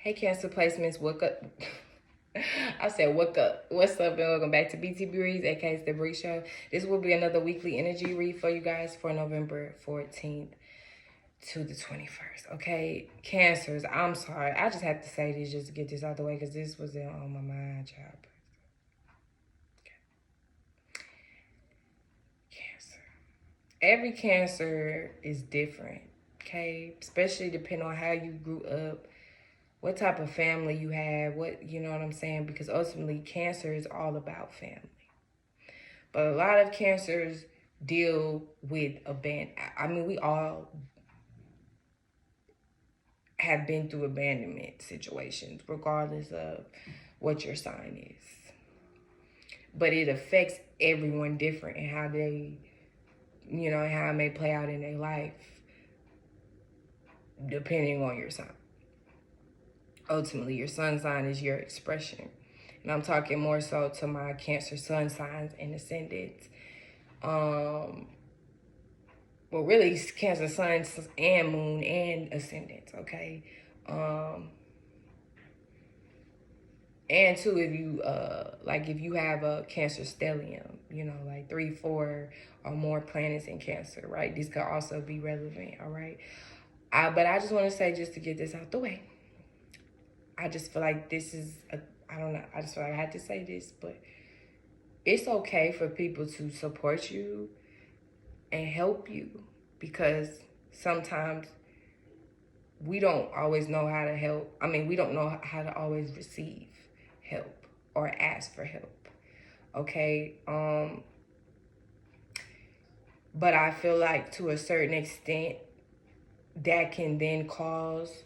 Hey, Cancer placements, wake up. I said, wake up. What's up, and welcome back to B.T.P Reads, aka The Bree Show. This will be another weekly energy read for you guys for November 14th to the 21st. Okay, Cancers, I'm sorry. I just have to say this just to get this out the way because this was on my mind, child. Cancer. Every Cancer is different, okay? Especially depending on how you grew up, what type of family you have, you know what I'm saying? Because ultimately, Cancer is all about family. But a lot of Cancers deal with we all have been through abandonment situations, regardless of what your sign is. But it affects everyone different and how they, how it may play out in their life, depending on your sign. Ultimately, your sun sign is your expression. And I'm talking more so to my Cancer sun signs and ascendants. Well, really, Cancer sun and moon and ascendants, okay? And too, if you have a Cancer stellium, like 3, 4 or more planets in Cancer, right? These could also be relevant, all right? But I just want to say, just to get this out the way, I just feel like this is, I don't know, I just feel like I had to say this, but it's okay for people to support you and help you, because sometimes we don't always know how to help. We don't know how to always receive help or ask for help, okay? But I feel like to a certain extent, that can then cause,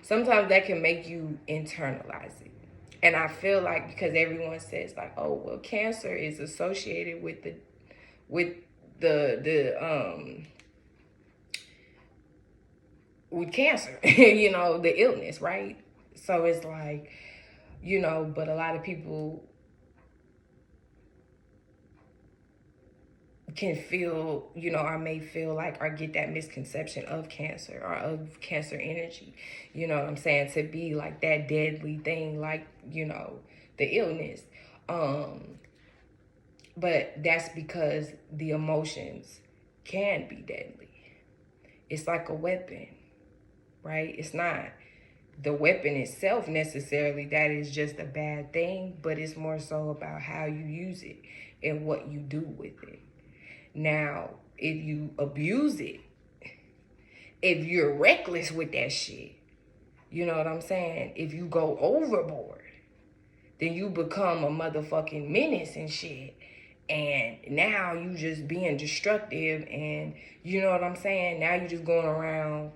sometimes that can make you internalize it. And I feel like, because everyone says like, oh, well, Cancer is associated with the with cancer, the illness, right? So it's like, but a lot of people can feel, or may feel like, or get that misconception of Cancer or of Cancer energy, you know what I'm saying, to be like that deadly thing, like, the illness. But that's because the emotions can be deadly. It's like a weapon, right? It's not the weapon itself necessarily that is just a bad thing, but it's more so about how you use it and what you do with it. Now, if you abuse it, if you're reckless with that shit, you know what I'm saying? If you go overboard, then you become a motherfucking menace and shit. And now you just being destructive, and you know what I'm saying? Now you just going around,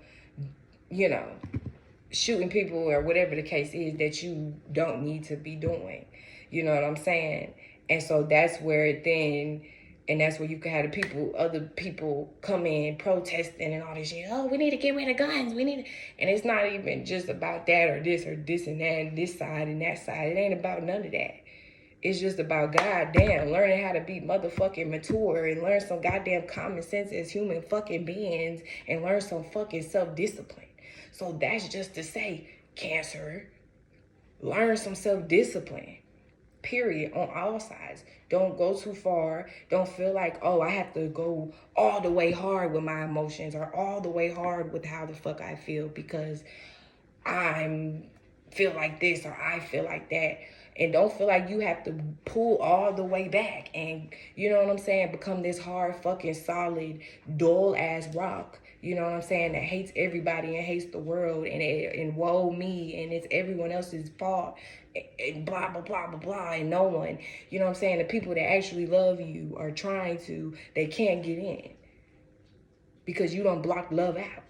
shooting people or whatever the case is that you don't need to be doing. You know what I'm saying? And so that's where that's where you can have other people come in protesting and all this shit. Oh, we need to get rid of guns. And it's not even just about that or this and that and this side and that side. It ain't about none of that. It's just about goddamn learning how to be motherfucking mature and learn some goddamn common sense as human fucking beings and learn some fucking self-discipline. So that's just to say, Cancer, learn some self-discipline. Period, on all sides. Don't go too far. Don't feel like, oh, I have to go all the way hard with my emotions or all the way hard with how the fuck I feel because I feel like this or I feel like that. And don't feel like you have to pull all the way back and, you know what I'm saying, become this hard fucking solid dull ass rock, you know what I'm saying, that hates everybody and hates the world and woe me and it's everyone else's fault and blah blah blah blah blah, and no one, you know what I'm saying, the people that actually love you are trying to, they can't get in because you don't block love out.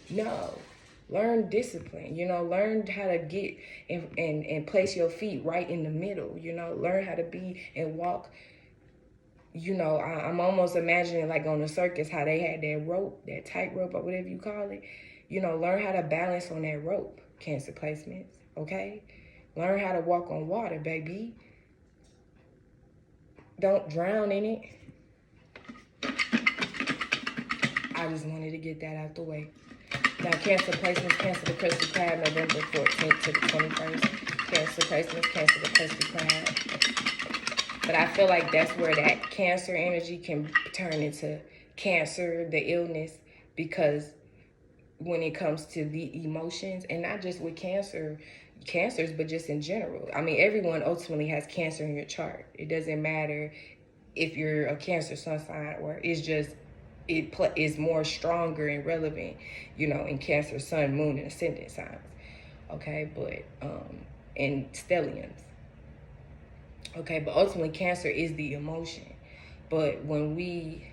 No. Learn discipline, learn how to get and place your feet right in the middle, learn how to be and walk. I'm almost imagining like on a circus how they had that rope, that tightrope or whatever you call it. Learn how to balance on that rope, Cancer placements, okay? Learn how to walk on water, baby. Don't drown in it. I just wanted to get that out the way. Now, Cancer placements, Cancer the Crystal Crab, November 14th to the 21st. Cancer placements, Cancer the Crystal Crab. But I feel like that's where that Cancer energy can turn into Cancer, the illness, because when it comes to the emotions, and not just with cancers, but just in general. I mean, everyone ultimately has Cancer in your chart. It doesn't matter if you're a Cancer sun sign, or it's just, it is more stronger and relevant, you know, in Cancer, sun, moon, and ascendant signs. Okay, but, and stelliums. Okay, but ultimately Cancer is the emotion. But when we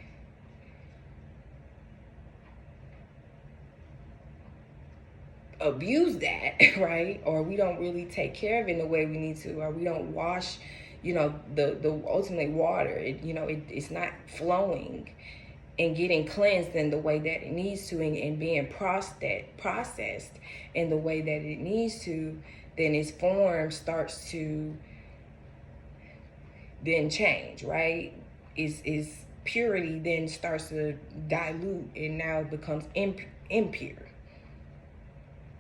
abuse that, right, or we don't really take care of it in the way we need to, or we don't wash, you know, the ultimate water, it's not flowing and getting cleansed in the way that it needs to, and being processed in the way that it needs to, then its form starts to then change, right? Is purity then starts to dilute, and now it becomes impure.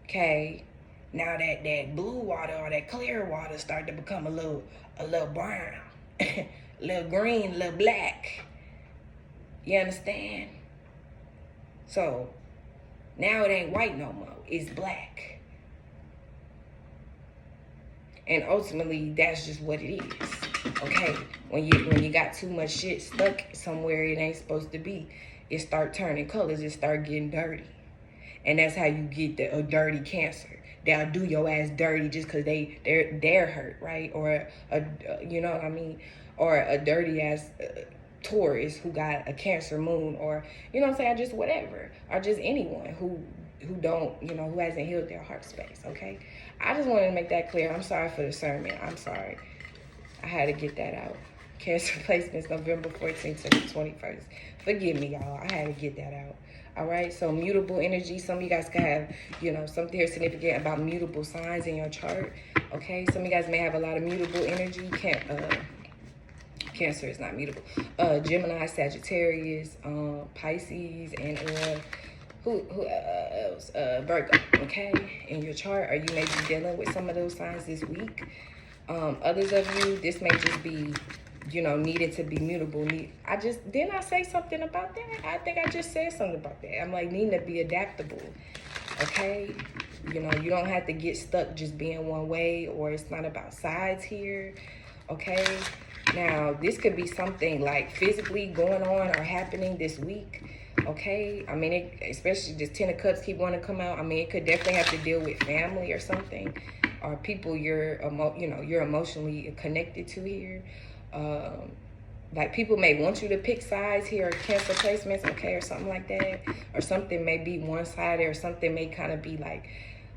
Okay, now that blue water or that clear water start to become a little brown, a little green, a little black. You understand? So now it ain't white no more, it's black. And ultimately that's just what it is. Okay, when you got too much shit stuck somewhere it ain't supposed to be, it start turning colors, it start getting dirty. And that's how you get a dirty Cancer. They'll do your ass dirty just because they're hurt, right? Or you know what I mean? Or a dirty ass Taurus who got a Cancer moon, or you know what I'm saying, just whatever, or just anyone who don't, you know, who hasn't healed their heart space. Okay, I just wanted to make that clear. I'm sorry for the sermon. I'm sorry. I had to get that out. Cancer placements November 14th to the 21st. Forgive me, y'all. I had to get that out. All right, so mutable energy. Some of you guys can have, you know, something here significant about mutable signs in your chart. Okay, some of you guys may have a lot of mutable energy. Cancer is not mutable. Gemini, Sagittarius, Pisces, and who else? Virgo. Okay, in your chart, or you may be dealing with some of those signs this week. Others of you, this may just be, you know, needed to be mutable. Didn't I say something about that? I think I just said something about that. I'm like, needing to be adaptable. Okay, you know, you don't have to get stuck just being one way, or it's not about sides here. Okay, now this could be something like physically going on or happening this week. Okay, I mean, especially this 10 of Cups keep wanting to come out. I mean, it could definitely have to deal with family or something, or people you're emotionally connected to here. Like people may want you to pick sides here, or Cancer placements, okay, or something like that, or something may be one-sided, or something may kind of be like,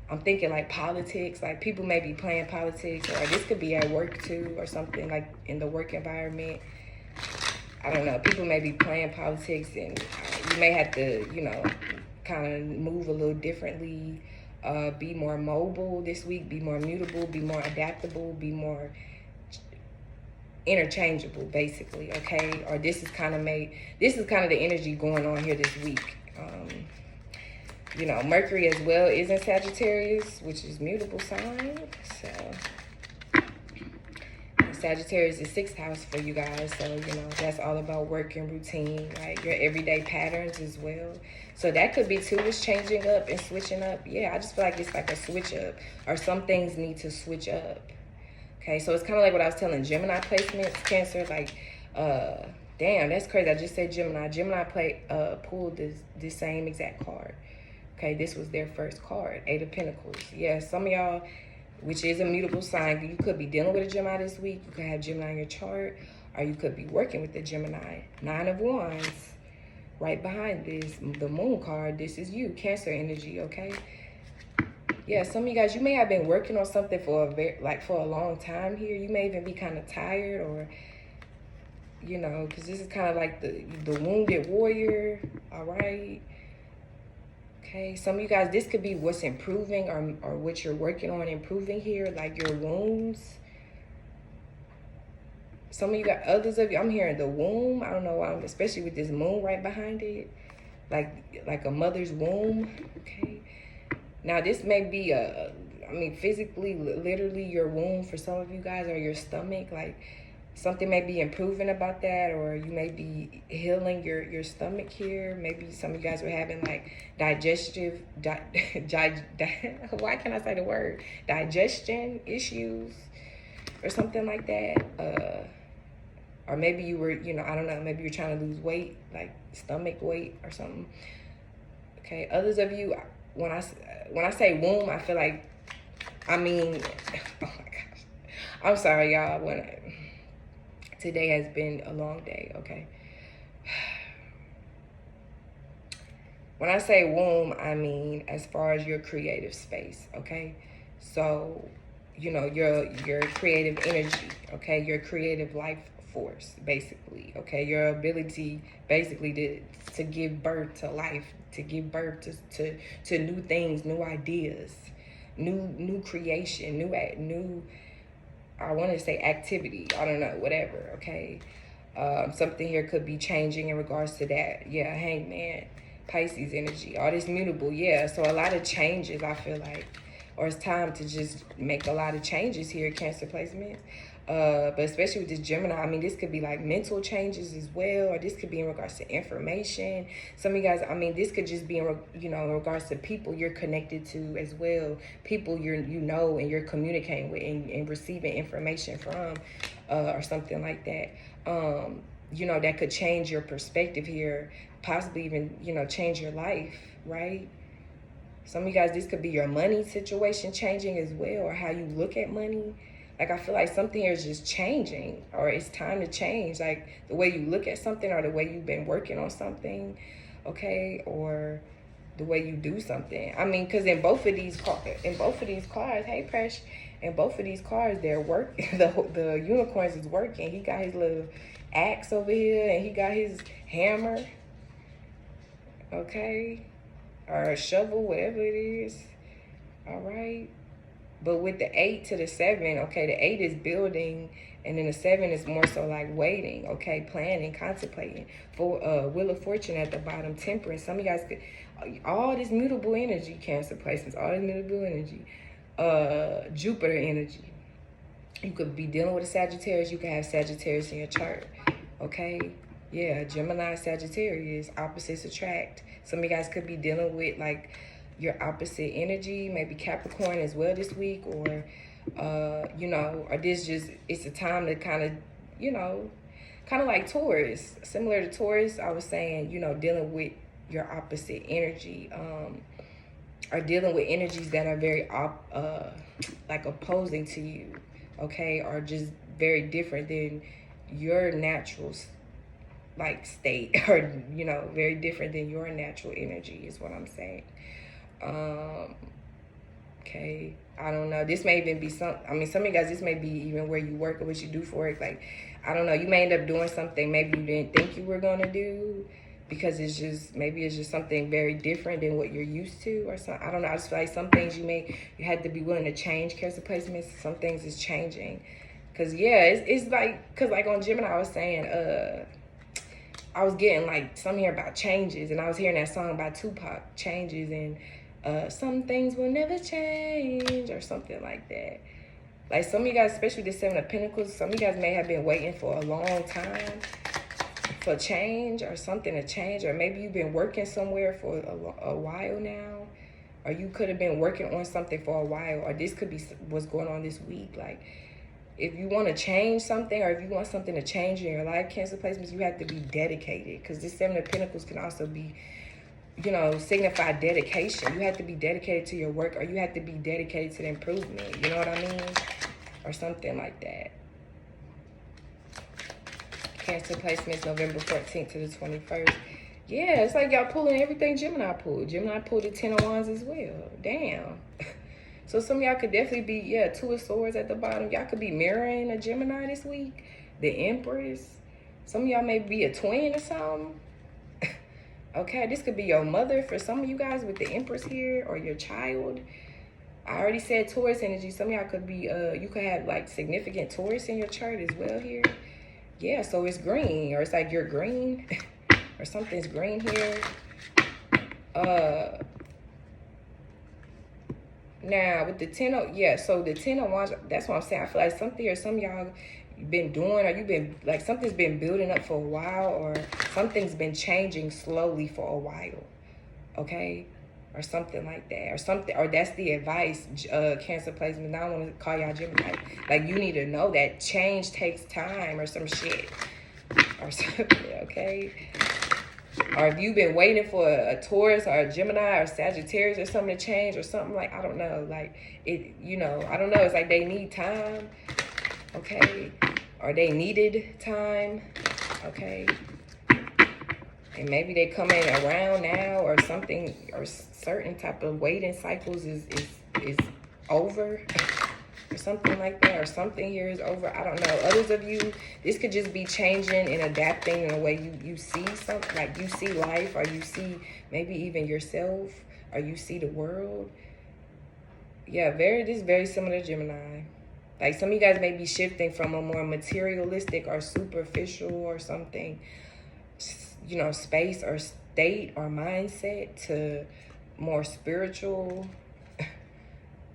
I'm thinking like politics, like people may be playing politics, or this could be at work too, or something like in the work environment. I don't know, people may be playing politics, and you may have to, you know, kind of move a little differently, be more mobile this week, be more mutable, be more adaptable, be more interchangeable, basically. Okay, or this is kind of the energy going on here this week. You know, Mercury as well is in Sagittarius, which is mutable sign. So Sagittarius is 6th house for you guys, so you know that's all about work and routine, right? Your everyday patterns as well. So that could be too, is changing up and switching up. Yeah, I just feel like it's like a switch up, or some things need to switch up. Okay, so it's kind of like what I was telling Gemini placements, Cancer, like, damn, that's crazy. I just said Gemini. Gemini pulled this same exact card. Okay, this was their first card, 8 of Pentacles. Yeah, some of y'all, which is a mutable sign, you could be dealing with a Gemini this week. You could have Gemini in your chart, or you could be working with the Gemini. 9 of Wands, right behind this, the Moon card. This is you, Cancer energy, okay? Yeah, some of you guys, you may have been working on something for a long time here. You may even be kind of tired, or, you know, because this is kind of like the wounded warrior, all right? Okay, some of you guys, this could be what's improving, or what you're working on improving here, like your wounds. Some of you got, others of you, I'm hearing the womb. I don't know why, especially with this moon right behind it. like a mother's womb, okay? Now, this may be physically, literally your womb for some of you guys, or your stomach. Like, something may be improving about that, or you may be healing your stomach here. Maybe some of you guys were having, like, why can't I say the word? Digestion issues or something like that. Or maybe you were, I don't know, maybe you're trying to lose weight, like stomach weight or something. Okay, others of you, when I say womb, I feel like, oh my gosh. I'm sorry, y'all. Today has been a long day, okay? When I say womb, I mean as far as your creative space, okay? So, your creative energy, okay? Your creative life force, basically, okay? Your ability, basically, to give birth to life, to give birth to new things, new ideas, new creation, new I want to say activity, I don't know, whatever, okay? Something here could be changing in regards to that. Yeah, Hangman, Pisces energy, all this mutable, yeah. So a lot of changes, I feel like, or it's time to just make a lot of changes here, Cancer placement. But especially with this Gemini, this could be like mental changes as well, or this could be in regards to information. Some of you guys, this could just be in regards to people you're connected to as well, people and you're communicating with and receiving information from, or something like that. That could change your perspective here, possibly even change your life, right? Some of you guys, this could be your money situation changing as well, or how you look at money. Like, I feel like something here is just changing, or it's time to change. Like, the way you look at something, or the way you've been working on something, okay? Or the way you do something. Because in both of these cards, hey, Presh, in both of these cards, they're working. The unicorns is working. He got his little axe over here, and he got his hammer, okay? Or a shovel, whatever it is, all right? But with the 8 to the 7, okay, the 8 is building, and then the 7 is more so like waiting, okay, planning, contemplating. For Wheel of Fortune at the bottom, Temperance. Some of you guys could, all this mutable energy, Cancer placements, all this mutable energy, Jupiter energy. You could be dealing with a Sagittarius. You could have Sagittarius in your chart, okay? Yeah, Gemini, Sagittarius, opposites attract. Some of you guys could be dealing with, like, your opposite energy, maybe Capricorn as well this week, or or this just, it's a time to kind of like Taurus, similar to Taurus. I was saying, dealing with your opposite energy, or dealing with energies that are very like opposing to you, okay, or just very different than your natural like state, or very different than your natural energy is what I'm saying. Okay, I don't know. This may even be some of you guys, this may be even where you work or what you do for it. Like, I don't know, you may end up doing something maybe you didn't think you were going to do, because it's just something very different than what you're used to, or something. I don't know. I just feel like some things you had to be willing to change, Cancer placements. Some things is changing. Because, yeah, it's like, because like on Gemini, I was saying, I was getting like some here about changes, and I was hearing that song by Tupac, Changes, and some things will never change, or something like that. Like, some of you guys, especially the 7 of Pentacles, some of you guys may have been waiting for a long time for change, or something to change, or maybe you've been working somewhere for a while now, or you could have been working on something for a while, or this could be what's going on this week. Like, if you want to change something, or if you want something to change in your life, Cancer placements, you have to be dedicated, because this 7 of Pentacles can also be, signify dedication. You have to be dedicated to your work, or you have to be dedicated to the improvement, you know what I mean? Or something like that. Cancer placements, November 14th to the 21st. Yeah, it's like y'all pulling everything Gemini pulled. Gemini pulled the 10 of Wands as well. Damn. So some of y'all could definitely be, 2 of Swords at the bottom. Y'all could be mirroring a Gemini this week. The Empress. Some of y'all may be a twin or something. Okay, this could be your mother for some of you guys with the Empress here, or your child. I already said Taurus energy. Some of y'all could be, you could have like significant Taurus in your chart as well here. Yeah, so it's green, or it's like you're green, or something's green here. Now with the 10 of, yeah, so the 10 of Wands, that's what I'm saying. I feel like something or some of y'all been doing, or you've been like something's been building up for a while, or something's been changing slowly for a while, okay, or something like that, or something, or that's the advice. Cancer placement. Now I want to call y'all Gemini. Like, you need to know that change takes time, or some shit, or something, okay. Or if you've been waiting for a Taurus or a Gemini or Sagittarius or something to change or something, like, I don't know, like, it, you know, I don't know, it's like they need time, okay, or they needed time, okay, and maybe they coming around now, or something, or certain type of waiting cycles is over, or something like that, or something here is over. I don't know. Others of you, this could just be changing and adapting in the way you see something, like you see life, or you see maybe even yourself, or you see the world. Yeah, this is very similar to Gemini. Like, some of you guys may be shifting from a more materialistic or superficial or something, you know, space or state or mindset, to more spiritual,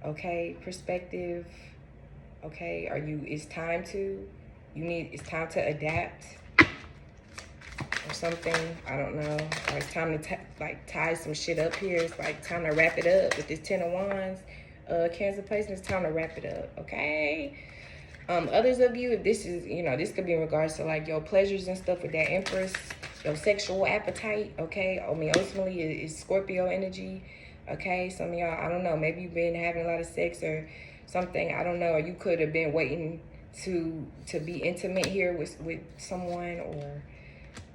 okay, perspective, okay, it's time to adapt or something, I don't know, or it's time to tie some shit up here. It's like time to wrap it up with this 10 of Wands, Cancer placement. It's time to wrap it up, okay. Others of you, if this is, you know, this could be in regards to like your pleasures and stuff with that Empress, your sexual appetite, okay. I mean, ultimately it's Scorpio energy, okay. Some of y'all, I don't know, maybe you've been having a lot of sex or something, I don't know, or you could have been waiting to be intimate here with someone, or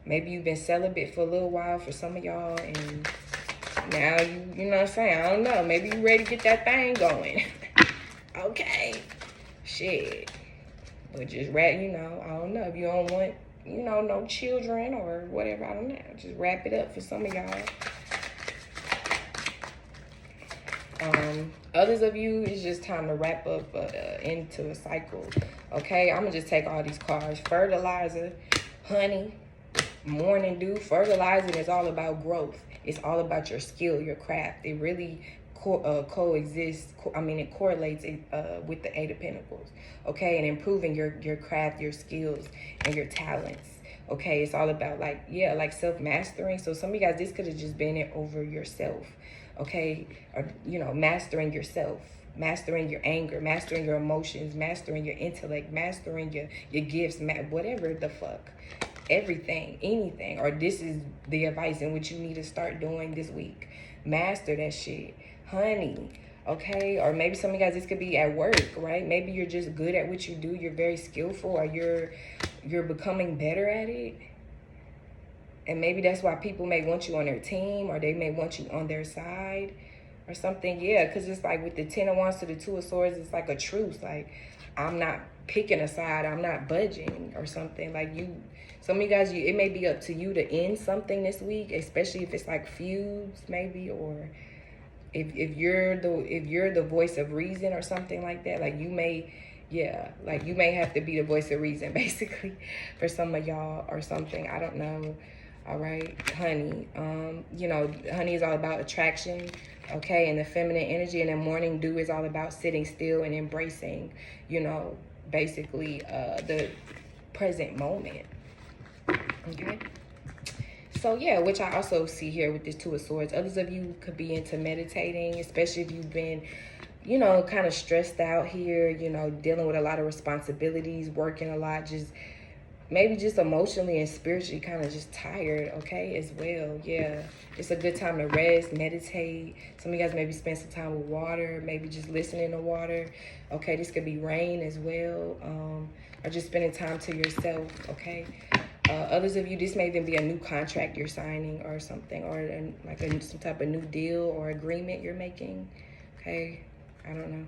maybe you've been celibate for a little while for some of y'all, and now you know what I'm saying, I don't know, maybe you ready to get that thing going. Okay, shit, but just you know, I don't know, if you don't want, you know, no children or whatever, I don't know, just wrap it up for some of y'all. Others of you, it's just time to wrap up into a cycle, okay. I'm gonna just take all these cards. Fertilizer, honey, morning dew. Fertilizing is all about growth. It's all about your skill, your craft. It really coexists. It correlates with the 8 of Pentacles, okay, and improving your craft, your skills, and your talents. Okay, it's all about like self-mastering. So some of you guys, this could have just been it over yourself, okay, or you know, mastering yourself, mastering your anger, mastering your emotions, mastering your intellect, mastering your gifts, whatever the fuck, everything, anything. Or this is the advice in which you need to start doing this week. Master that shit, honey, okay. Or maybe some of you guys, this could be at work, right? Maybe you're just good at what you do, you're very skillful, or you're becoming better at it. And maybe that's why people may want you on their team, or they may want you on their side or something. Yeah, because it's like with the 10 of Wands to the 2 of Swords, it's like a truce. Like, I'm not picking a side, I'm not budging or something. Like, some of you guys, it may be up to you to end something this week, especially if it's like feuds maybe, or if you're the voice of reason or something like that. Like, you may have to be the voice of reason basically for some of y'all or something, I don't know. All right, honey, you know, honey is all about attraction, okay, and the feminine energy. And then morning dew is all about sitting still and embracing, you know, basically the present moment, okay. So yeah, which I also see here with this 2 of Swords. Others of you could be into meditating, especially if you've been, you know, kind of stressed out here, you know, dealing with a lot of responsibilities, working a lot, maybe just emotionally and spiritually kind of just tired, okay, as well. Yeah, it's a good time to rest, meditate. Some of you guys maybe spend some time with water, maybe just listening to water, okay. This could be rain as well, or just spending time to yourself, okay. Others of you, this may even be a new contract you're signing or something, or some type of new deal or agreement you're making, okay. I don't know.